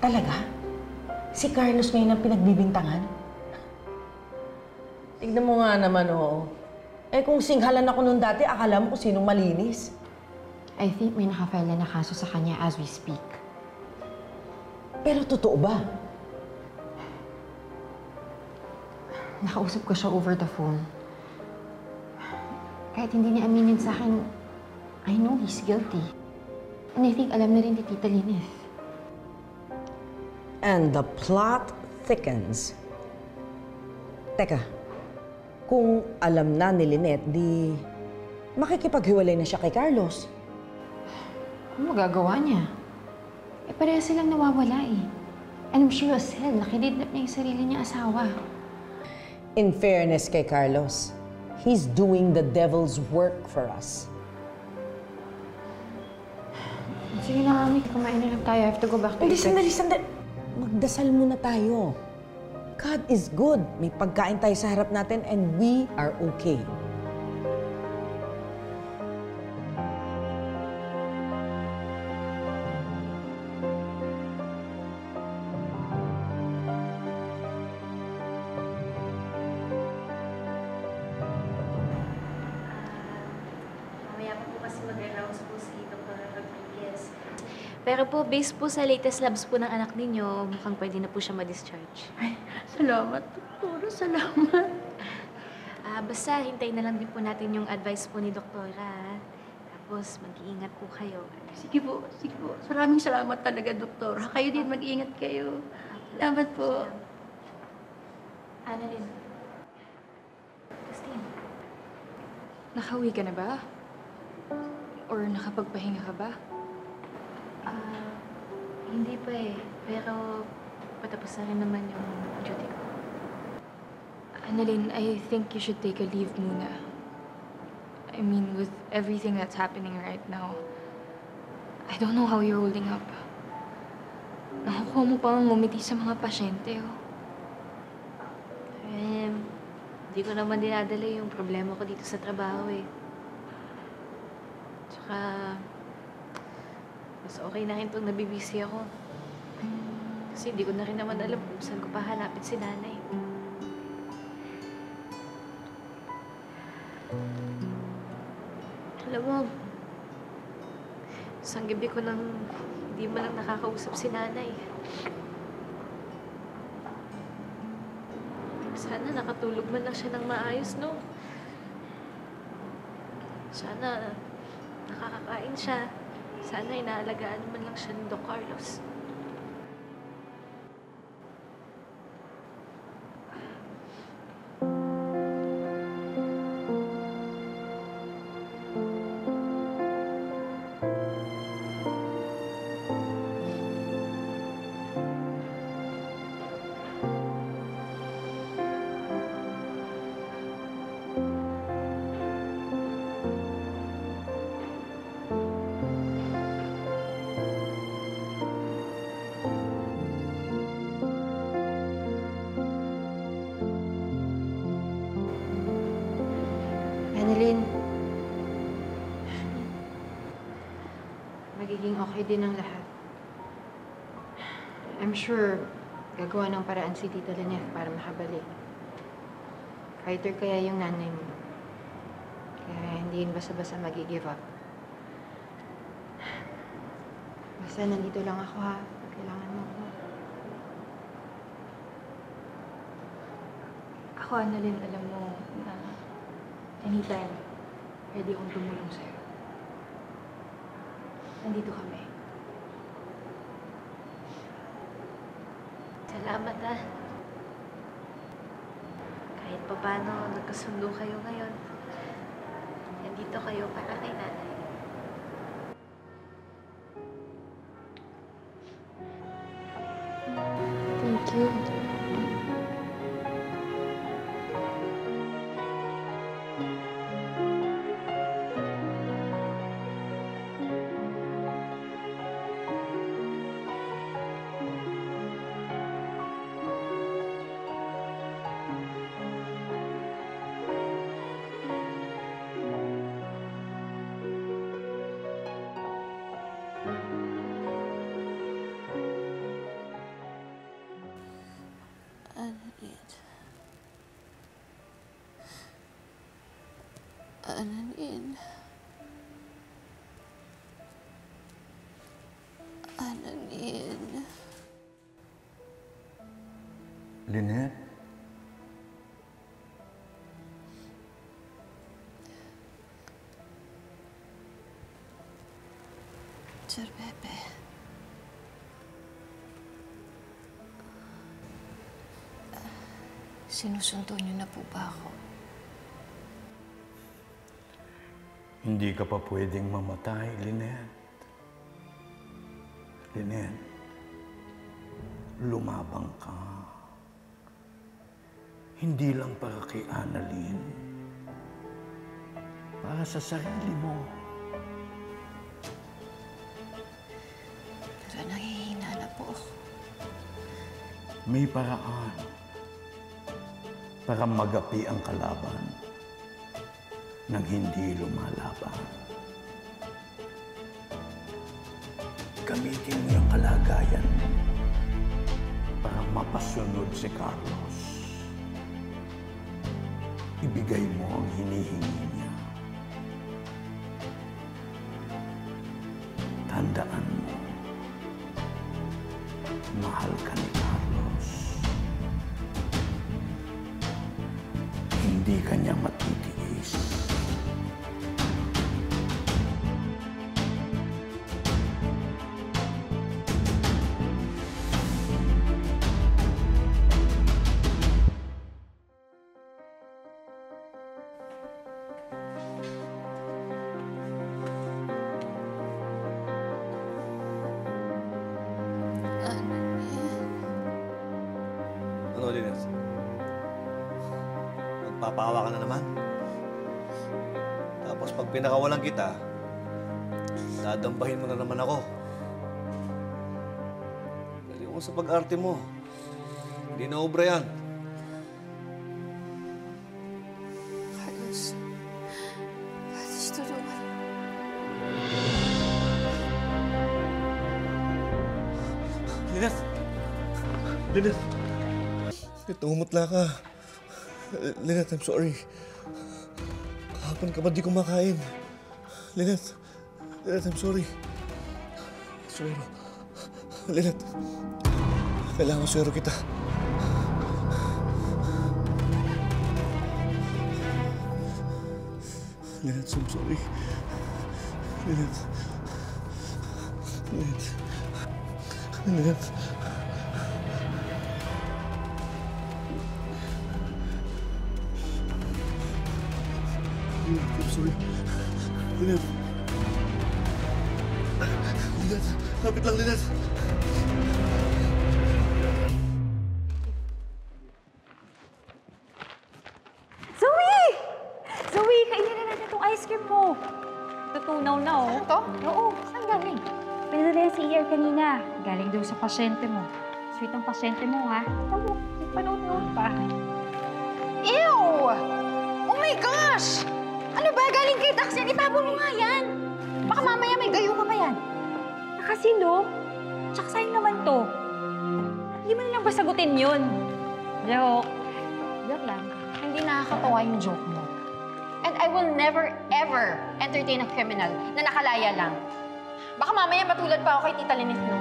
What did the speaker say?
Talaga? Si Carlos ngayon ang pinagbibintangan? Tignan mo nga naman, oo. Eh kung singhalan ako nung dati, akala mo kung sinong malinis. I think may nakafile na kaso sa kanya as we speak. Pero totoo ba? Nakausap ko siya over the phone. Kahit hindi niya aminin sa akin, I know he's guilty. And I think alam na rin ni Tita Lineth. And the plot thickens. Teka, kung alam na ni Lynette, di makikipaghiwalay na siya kay Carlos. Ano magagawa niya? Eh, pareha silang nawawala eh. And I'm sure as hell, nakididnap niya yung sarili niyang asawa. In fairness kay Carlos, he's doing the devil's work for us. Sige na, Mami. Kumain na lang tayo. I have to go back to Hindi, sandali. Magdasal muna tayo. God is good. May pagkain tayo sa harap natin and we are okay. Mamaya pa po kasi mag-announce po si Dr. Rodriguez. Pero po, based po sa latest labs po ng anak ninyo, mukhang pwede na po siya ma-discharge. Ay, salamat, Doktora. Salamat. Basta, hintayin na lang din po natin yung advice po ni Doktora. Tapos, mag-iingat po kayo. Sige po, sige po. Maraming salamat talaga, Doktora. Kayo din, mag-iingat kayo. Salamat po. Annalyn. Christine. Nakauwi ka na ba? Or nakapagpahinga ka ba? Hindi pa eh. Pero, patapos na rin naman yung duty ko. Annalyn, I think you should take a leave muna. I mean, with everything that's happening right now, I don't know how you're holding up. Nakukuha mo pang ngumiti sa mga pasyente, oh. Hindi ko naman dinadala yung problema ko dito sa trabaho eh. Tsaka, mas okay na rin itong nabibisi ako. Kasi hindi ko na rin naman alam kung saan ko pa hanapin si nanay. Alam mo, isang gabi ko nang hindi man lang nakakausap si nanay. Sana nakatulog man lang siya ng maayos, no? Sana nakakakain siya. Sana inaalagaan man lang siya ni Doc Carlos. Annalyn, magiging okay din ang lahat. I'm sure gagawa ng paraan si Tita Lineth para makabalik. Fighter kaya yung nanay mo. Kaya hindi yun basta-basta mag-give up. Basta nandito lang ako ha, pag kailangan mo ako. Ako, Annalyn, alam mo na anytime, pwede akong tumulong sa'yo. Nandito kami. Salamat ah. Kahit pa paano, nagkasundo kayo ngayon. Nandito kayo para kay nanay. Thank you. Lynette? Sir Pepe. Sinusundo niyo na po ba ako? Hindi ka pa pwedeng mamatay, Lynette. Lynette, lumabang ka. Hindi lang para kay Annalyn. Para sa sarili mo. Pero nangihina na po ako. May paraan para magapi ang kalaban nang hindi lumalaban. Gamitin mo yung kalagayan mo para mapasunod si Carlos. Ibigay mo ang hinihingi niya. Tandaan mo, mahal ka ni Carlos. Hindi ka niya matitiis. Ano, Lynette? Magpapawa ka na naman. Tapos pag pinakawalan kita, dadambahin mo na naman ako. Galing mo sa pag-arte mo. Hindi na obra yan. Carlos. Carlos, tulungan. Lynette! Lynette! Tumutla ka. Lynette, I'm sorry. Kahapon ka ba di kumakain? Lynette, I'm sorry. Suero. Lynette, kailangan suero kita. Lynette, I'm sorry. Lynette. Lynette. Lynette. I'm sorry. Lynette. Lynette. Lapit lang, Lynette. Zoe! Zoe, kainin na natin itong ice cream mo. Tutunaw na, oh. Ano to? Oo, saan galing? Pinadala yan si ER kanina. Galing daw sa pasyente mo. Sweet ang pasyente mo, ha? Oo, panood-nood pa. Ew! Oh my gosh! Ano ba? Galing kay Dax yan. Itapon mo nga yan. Baka mamaya may gayo ka pa yan. Nakasilo. Tsaka sa'yo naman to. Hindi mo nilang ba sagutin yun? Joke. Joke lang. Hindi nakakatawa yung joke mo. And I will never, ever entertain a criminal na nakalaya lang. Baka mamaya matulad pa ako kay Tita Lynette, no?